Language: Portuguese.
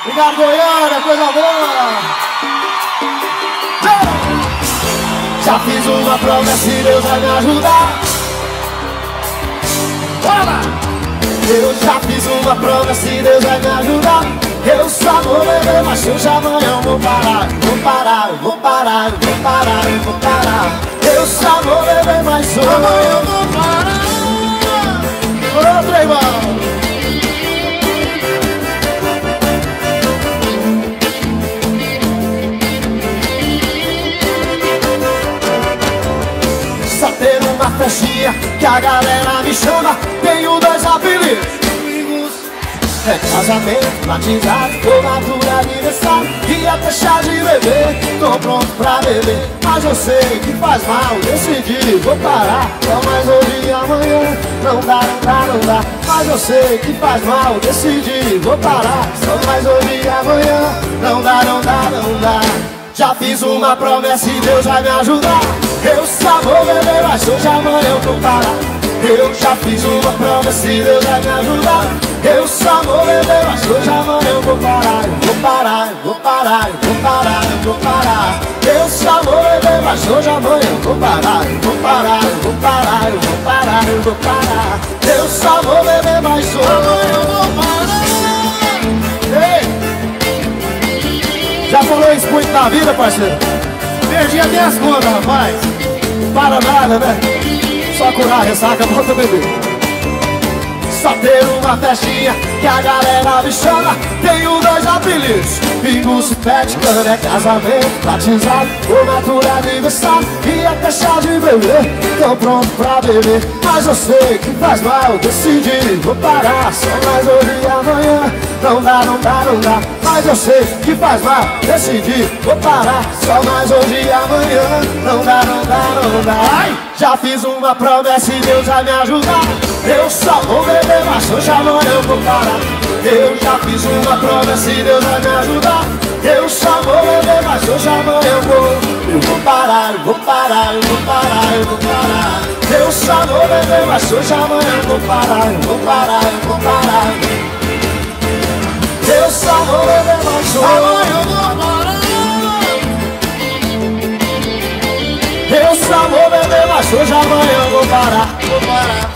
Obrigado, Goiânia, coisa boa. Já fiz uma promessa e Deus vai me ajudar. Bora lá! Eu já fiz uma promessa e Deus vai me ajudar. Eu só vou beber, mas hoje amanhã eu vou parar. Vou parar, vou parar, vou parar, vou parar. Eu só vou beber, mas hoje amanhã eu vou parar. Outro irmão. Só ter uma festinha que a galera me chama. Tenho dois apelidos: é casamento, batizado, formatura, aniversário e até chá de bebê. Tô pronto pra beber, mas eu sei que faz mal. Decidi, vou parar, só mais hoje e amanhã. Não dá, não dá, não dá, mas eu sei que faz mal. Decidi, vou parar, só mais hoje e amanhã. Não dá, não dá, não dá. Já fiz uma promessa e Deus vai me ajudar. Eu só vou beber, mas hoje amanhã eu vou parar. Eu já fiz uma promessa e Deus vai me ajudar. Eu só vou beber, mas hoje amanhã eu vou parar. Eu vou parar, eu vou parar, eu vou parar, eu vou parar. Eu só vou beber, mas hoje amanhã eu vou parar. Eu vou parar, eu vou parar, eu vou parar, eu vou parar. Eu só vou beber, mas hoje amanhã eu vou parar. Ei! Já falou isso muito na vida, parceiro? Perdi as minhas contas, rapaz. Para nada, né? Só curar a ressaca, volta beber. Só ter uma festinha que a galera me chama. Tenho dois apelidos: pingus e pet, cana, é casamento, batizado, formatura, aniversário e até chá de bebê. Tô pronto pra beber, mas eu sei que faz mal. Decidi, vou parar, só mais hoje e amanhã. Não dá, não dá, não dá, mas eu sei que faz mal. Decidi, vou parar, só mais hoje e amanhã. Não dá, não dá, não dá. Ai! Já fiz uma promessa e Deus vai me ajudar. Eu só vou beber, mas hoje amanhã eu vou parar. Eu já fiz uma promessa e Deus vai me ajudar. Eu só vou beber, mas hoje amanhã eu vou parar, eu vou parar, eu vou parar, eu vou parar. Eu só vou beber, mas hoje amanhã eu vou parar, eu vou parar, eu vou parar. Eu só vou beber, mas hoje amanhã eu vou parar. Eu só vou beber, mas hoje amanhã eu vou parar, vou parar.